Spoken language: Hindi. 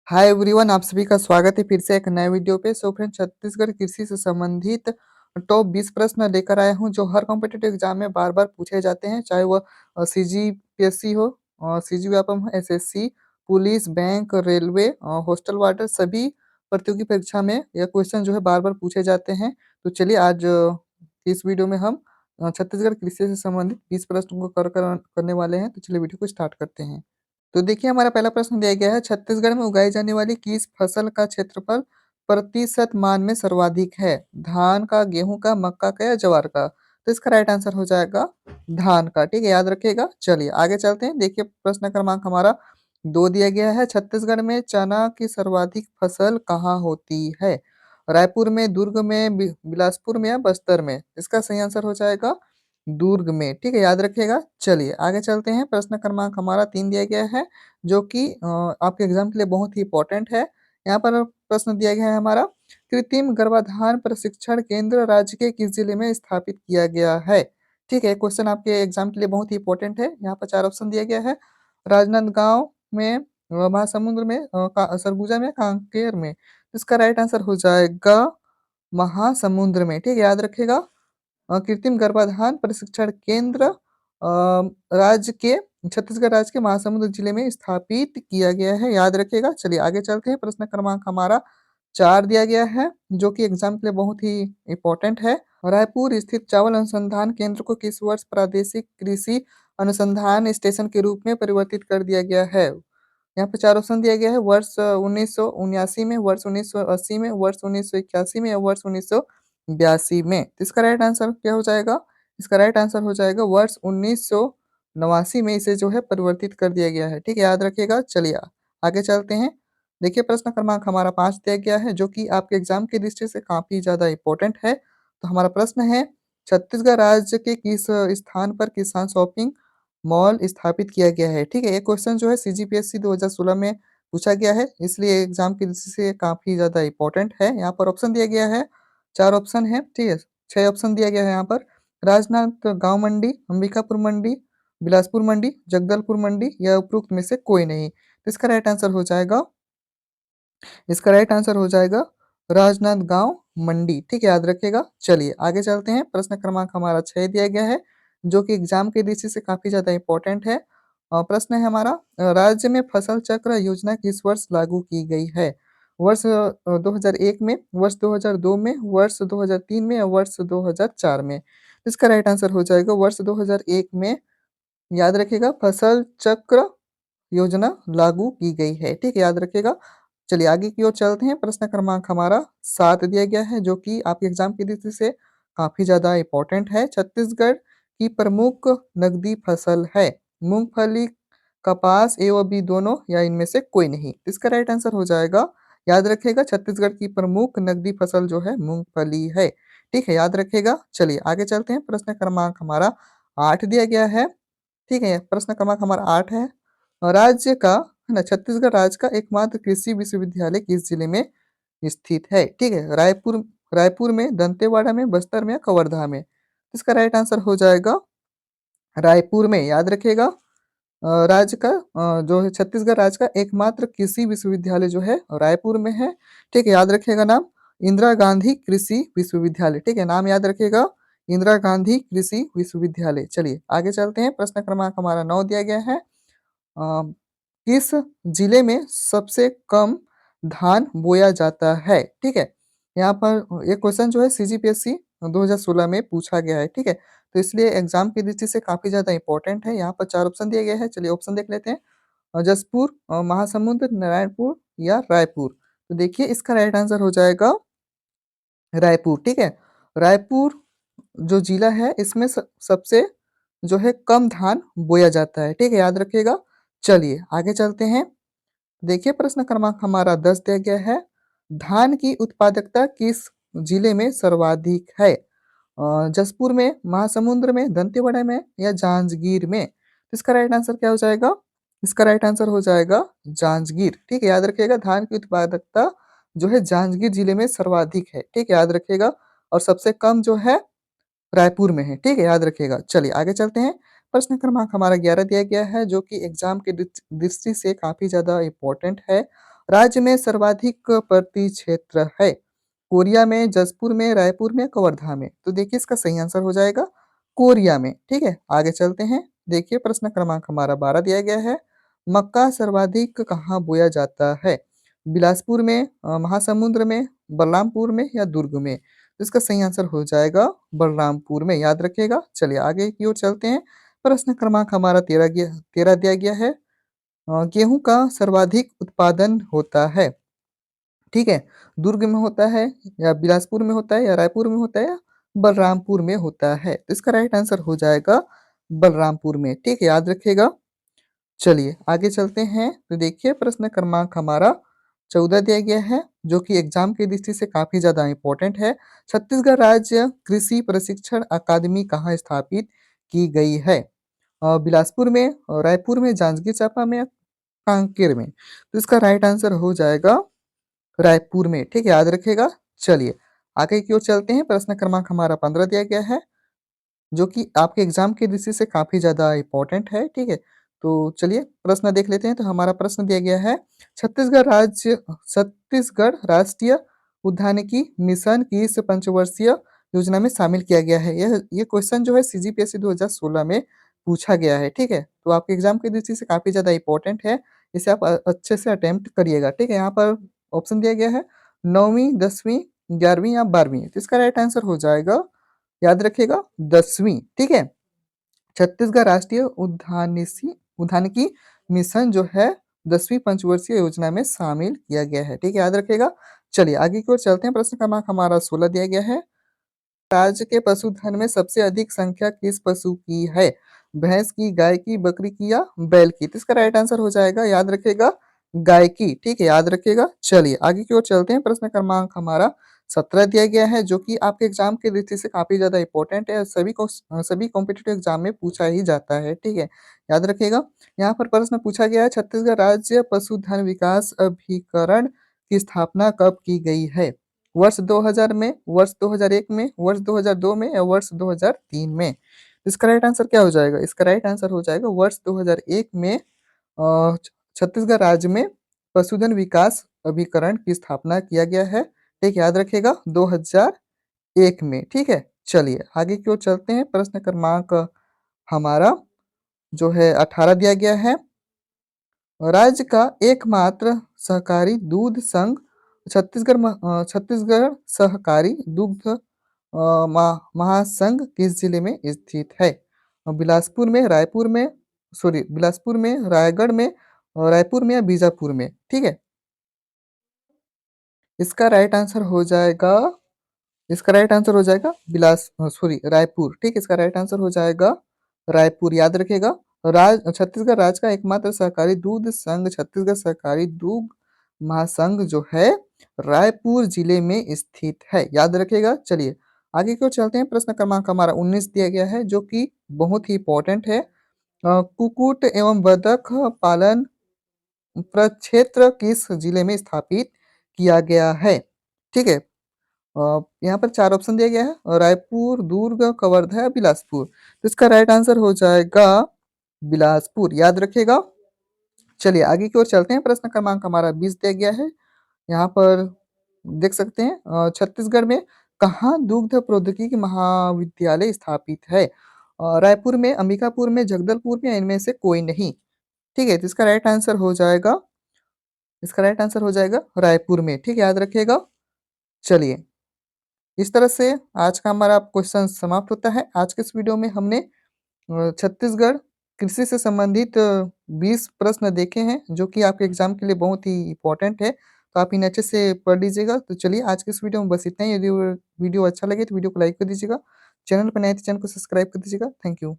हाय एवरीवन, आप सभी का स्वागत है फिर से एक नए वीडियो पे। सो फ्रेंड, छत्तीसगढ़ कृषि से संबंधित टॉप 20 प्रश्न लेकर आया हूँ जो हर कॉम्पिटिटिव एग्जाम में बार बार पूछे जाते हैं, चाहे वह सीजीपीएससी हो, सीजी व्यापम हो, SSC, police, bank, railway, hostel warder, सभी प्रतियोगी परीक्षा में यह क्वेश्चन जो है बार बार पूछे जाते हैं। तो चलिए आज इस वीडियो में हम छत्तीसगढ़ कृषि से संबंधित 20 प्रश्न को करने वाले हैं। तो चलिए वीडियो को स्टार्ट करते हैं। तो देखिए, हमारा पहला प्रश्न दिया गया है, छत्तीसगढ़ में उगाई जाने वाली किस फसल का क्षेत्रफल प्रतिशत मान में सर्वाधिक है? धान का, गेहूं का, मक्का का या ज्वार का? तो इसका राइट आंसर हो जाएगा धान का। ठीक है, याद रखिएगा। चलिए आगे चलते हैं। देखिए, प्रश्न क्रमांक हमारा 2 दिया गया है, छत्तीसगढ़ में चना की सर्वाधिक फसल कहाँ होती है? रायपुर में, दुर्ग में, बिलासपुर में या बस्तर में? इसका सही आंसर हो जाएगा दुर्ग में। ठीक है, याद रखिएगा। चलिए आगे चलते हैं। प्रश्न क्रमांक हमारा 3 दिया गया है जो कि आपके एग्जाम के लिए बहुत ही इंपॉर्टेंट है। यहाँ पर प्रश्न दिया गया है हमारा, कृत्रिम गर्भाधान प्रशिक्षण केंद्र राज्य के किस जिले में स्थापित किया गया है? ठीक है, क्वेश्चन आपके एग्जाम के लिए बहुत ही इंपॉर्टेंट है। यहाँ पर 4 ऑप्शन दिया गया है, राजनांदगांव में, महासमुंद में, सरगुजा में, कांकेर में। इसका राइट आंसर हो जाएगा महासमुंद में। ठीक है, याद रखिएगा। कृत्रिम गर्भाधान प्रशिक्षण केंद्र राज्य के छत्तीसगढ़ राज्य के महासमुंद जिले में स्थापित किया गया है, याद रखिएगा। चलिए आगे चलते हैं। प्रश्न क्रमांक हमारा 4 दिया गया है जो कि एग्जाम के लिए बहुत ही इंपॉर्टेंट है। रायपुर स्थित चावल अनुसंधान केंद्र को किस वर्ष प्रादेशिक कृषि अनुसंधान स्टेशन के रूप में परिवर्तित कर दिया गया है? यहाँ पे 4 ऑप्शन दिया गया है, वर्ष 1979 में, वर्ष 1980 में, वर्ष 1981 में या वर्ष 1982 में। तो इसका राइट आंसर क्या हो जाएगा? इसका राइट आंसर हो जाएगा वर्ष 1989 में इसे जो है परिवर्तित कर दिया गया है। ठीक है, याद रखिएगा। चलिए आगे चलते हैं। देखिए, प्रश्न क्रमांक हमारा 5 दिया गया है जो कि आपके एग्जाम की दृष्टि से काफ़ी ज़्यादा इम्पोर्टेंट है। तो हमारा प्रश्न है, छत्तीसगढ़ राज्य के किस स्थान पर किसान शॉपिंग मॉल स्थापित किया गया है? ठीक है, ये क्वेश्चन जो है सीजीपीएससी 2016 में पूछा गया है, इसलिए एग्जाम की दृष्टि से काफ़ी ज़्यादा इम्पोर्टेंट है। यहाँ पर ऑप्शन दिया गया है, 4 ऑप्शन है, ठीक है, 6 ऑप्शन दिया गया है यहाँ पर, राजनांदगांव मंडी, अंबिकापुर मंडी, बिलासपुर मंडी, जगदलपुर मंडी या उपरोक्त में से कोई नहीं। तो इसका राइट आंसर हो जाएगा, इसका राइट आंसर हो जाएगा राजनांदगांव मंडी। ठीक है, याद रखिएगा। चलिए आगे चलते हैं। प्रश्न क्रमांक हमारा 6 दिया गया है जो कि एग्जाम की दृष्टि से काफी ज्यादा इंपॉर्टेंट है। प्रश्न है हमारा, राज्य में फसल चक्र योजना किस वर्ष लागू की गई है? वर्ष 2001 में, वर्ष 2002 में, वर्ष 2003 में या वर्ष 2004 में? इसका राइट आंसर हो जाएगा वर्ष 2001 में। याद रखिएगा, फसल चक्र योजना लागू की गई है। ठीक है, याद रखिएगा। चलिए आगे की ओर चलते हैं। प्रश्न क्रमांक हमारा 7 दिया गया है जो कि आपके एग्जाम की दृष्टि से काफी ज्यादा इंपॉर्टेंट है। छत्तीसगढ़ की प्रमुख नकदी फसल है? मूंगफली, कपास, ए और बी दोनों या इनमें से कोई नहीं? इसका राइट आंसर हो जाएगा, याद रखिएगा, छत्तीसगढ़ की प्रमुख नकदी फसल जो है मूंगफली है। ठीक है, याद रखिएगा। चलिए आगे चलते हैं। प्रश्न क्रमांक हमारा 8 दिया गया है। ठीक है, प्रश्न क्रमांक हमारा 8 है, राज्य का, है ना, छत्तीसगढ़ राज्य का एकमात्र कृषि विश्वविद्यालय किस जिले में स्थित है? ठीक है, रायपुर, रायपुर में, दंतेवाड़ा में, बस्तर में या कवर्धा में? इसका राइट आंसर हो जाएगा रायपुर में। याद रखिएगा, राज्य का जो है छत्तीसगढ़ राज्य का एकमात्र कृषि विश्वविद्यालय जो है रायपुर में है। ठीक है, याद रखिएगा नाम, इंदिरा गांधी कृषि विश्वविद्यालय। ठीक है, नाम याद रखिएगा, इंदिरा गांधी कृषि विश्वविद्यालय। चलिए आगे चलते हैं। प्रश्न क्रमांक हमारा 9 दिया गया है, अ, किस जिले में सबसे कम धान बोया जाता है? ठीक है, यहाँ पर ये क्वेश्चन जो है सीजीपीएससी 2016 में पूछा गया है। ठीक है, तो इसलिए एग्जाम की दृष्टि से काफी ज्यादा इंपॉर्टेंट है। यहाँ पर 4 ऑप्शन दिए गए हैं। चलिए ऑप्शन देख लेते हैं, जसपुर, महासमुंद, नारायणपुर या रायपुर? तो देखिए, इसका राइट आंसर हो जाएगा रायपुर। ठीक है, रायपुर जो जिला है इसमें सबसे जो है कम धान बोया जाता है। ठीक है, याद रखिएगा। चलिए आगे चलते हैं। देखिए, प्रश्न क्रमांक हमारा 10 दिया गया है, धान की उत्पादकता किस जिले में सर्वाधिक है? जसपुर में, महासमुंद में, दंतेवाड़ा में या जांजगीर में? तो इसका राइट आंसर क्या हो जाएगा? इसका राइट आंसर हो जाएगा जांजगीर। ठीक है, याद रखिएगा, धान की उत्पादकता जो है जांजगीर जिले में सर्वाधिक है। ठीक है, याद रखिएगा। और सबसे कम जो है रायपुर में है। ठीक है, याद रखिएगा। चलिए आगे चलते हैं। प्रश्न क्रमांक हमारा 11 दिया गया है जो कि एग्जाम की दृष्टि से काफी ज्यादा इंपॉर्टेंट है। राज्य में सर्वाधिक प्रति क्षेत्र है। कोरिया में, जसपुर में, रायपुर में, कवर्धा में। तो देखिए इसका सही आंसर हो जाएगा कोरिया में। ठीक है, आगे चलते हैं। देखिए प्रश्न क्रमांक हमारा 12 दिया गया है। मक्का सर्वाधिक कहाँ बोया जाता है? बिलासपुर में, महासमुंद में, बलरामपुर में या दुर्ग में? तो इसका सही आंसर हो जाएगा बलरामपुर में, याद रखिएगा। चलिए आगे की ओर चलते हैं। प्रश्न क्रमांक हमारा 13 दिया गया है। गेहूँ का सर्वाधिक उत्पादन होता है, ठीक है? दुर्ग में होता है या बिलासपुर में होता है या रायपुर में होता है या बलरामपुर में होता है? तो इसका राइट आंसर हो जाएगा बलरामपुर में, ठीक है? याद रखिएगा। चलिए आगे चलते हैं। तो देखिए प्रश्न क्रमांक हमारा 14 दिया गया है, जो कि एग्जाम की दृष्टि से काफ़ी ज़्यादा इम्पोर्टेंट है। छत्तीसगढ़ राज्य कृषि प्रशिक्षण अकादमी कहाँ स्थापित की गई है? बिलासपुर में, रायपुर में, जांजगीर चांपा में या कांकेर में? तो इसका राइट आंसर हो जाएगा रायपुर में, ठीक है? याद रखिएगा। चलिए आगे की ओर चलते हैं। प्रश्न क्रमांक हमारा 15 दिया गया है, जो कि आपके एग्जाम की दृष्टि से काफ़ी ज़्यादा इम्पोर्टेंट है, ठीक है? तो चलिए प्रश्न देख लेते हैं। तो हमारा प्रश्न दिया गया है, छत्तीसगढ़ राष्ट्रीय उद्यानिकी मिशन की इस पंचवर्षीय योजना में शामिल किया गया है। ये क्वेश्चन जो है सीजीपीएससी 2016 में पूछा गया है, ठीक है? तो आपके एग्जाम की दृष्टि से काफ़ी ज़्यादा इम्पोर्टेंट है। इसे आप अच्छे से अटेम्प्ट करिएगा, ठीक है? यहाँ पर ऑप्शन दिया गया है 9वीं, 10वीं, 11वीं या 12वीं। तो इसका राइट आंसर हो जाएगा, याद रखिएगा, 10वीं, ठीक है? छत्तीसगढ़ राष्ट्रीय उद्यानिकी मिशन जो है 10वीं पंचवर्षीय योजना में शामिल किया गया है, ठीक है? याद रखिएगा। चलिए आगे की ओर चलते हैं। प्रश्न क्रमांक हमारा 16 दिया गया है। राज्य के पशुधन में सबसे अधिक संख्या किस पशु की है? भैंस की, गाय की, बकरी की या बैल की? तो इसका राइट आंसर हो जाएगा, याद रखिएगा, गाय की, ठीक है? याद रखिएगा। चलिए आगे की ओर चलते हैं। प्रश्न क्रमांक हमारा 17 दिया गया है, जो कि आपके एग्जाम की दृष्टि से काफ़ी ज़्यादा इम्पोर्टेंट है और सभी कॉम्पिटिटिव एग्जाम में पूछा ही जाता है, ठीक है? याद रखिएगा। यहाँ पर प्रश्न पूछा गया है, छत्तीसगढ़ राज्य पशुधन विकास अभिकरण की स्थापना कब की गई है? वर्ष 2000 में, वर्ष 2001 में, वर्ष 2002 में या वर्ष 2003 में? इसका राइट आंसर क्या हो जाएगा? इसका राइट आंसर हो जाएगा वर्ष 2001 में। छत्तीसगढ़ राज्य में पशुधन विकास अभिकरण की स्थापना किया गया है, ठीक है? याद रखिएगा, 2001 में, ठीक है? चलिए आगे की ओर चलते हैं। प्रश्न क्रमांक हमारा जो है 18 दिया गया है। राज्य का एकमात्र सहकारी दूध संघ छत्तीसगढ़ सहकारी दुग्ध महासंघ किस जिले में स्थित है? बिलासपुर में, बिलासपुर में, रायगढ़ में, रायपुर में या बीजापुर में? ठीक है, इसका राइट आंसर हो जाएगा, रायपुर। ठीक है, इसका राइट आंसर हो जाएगा रायपुर, याद रखिएगा। छत्तीसगढ़ राज्य का एकमात्र सहकारी दूध संघ छत्तीसगढ़ सहकारी दूध महासंघ जो है रायपुर जिले में स्थित है, याद रखिएगा। चलिए आगे की ओर चलते हैं। प्रश्न क्रमांक हमारा 19 दिया गया है, जो कि बहुत ही इंपॉर्टेंट है। कुक्कुट एवं बतख पालन प्रक्षेत्र किस जिले में स्थापित किया गया है? ठीक है, यहाँ पर 4 ऑप्शन दिया गया है, रायपुर, दुर्ग, कवर्धा या बिलासपुर। तो इसका राइट आंसर हो जाएगा बिलासपुर, याद रखिएगा। चलिए आगे की ओर चलते हैं। प्रश्न क्रमांक हमारा 20 दिया गया है। यहाँ पर देख सकते हैं, छत्तीसगढ़ में कहाँ दुग्ध प्रौद्योगिकी महाविद्यालय स्थापित है? रायपुर में, अंबिकापुर में, जगदलपुर में या इनमें से कोई नहीं? ठीक है, तो इसका राइट आंसर हो जाएगा रायपुर में, ठीक है, याद रखिएगा। चलिए इस तरह से आज का हमारा क्वेश्चन समाप्त होता है। आज के इस वीडियो में हमने छत्तीसगढ़ कृषि से संबंधित 20 प्रश्न देखे हैं, जो कि आपके एग्जाम के लिए बहुत ही इम्पोर्टेंट है। तो आप इन्हें अच्छे से पढ़ लीजिएगा। तो चलिए आज के इस वीडियो में बस इतना ही। यदि वीडियो अच्छा लगे तो वीडियो को लाइक कर दीजिएगा। चैनल पर नए हैं तो चैनल को सब्सक्राइब कर दीजिएगा। Thank you.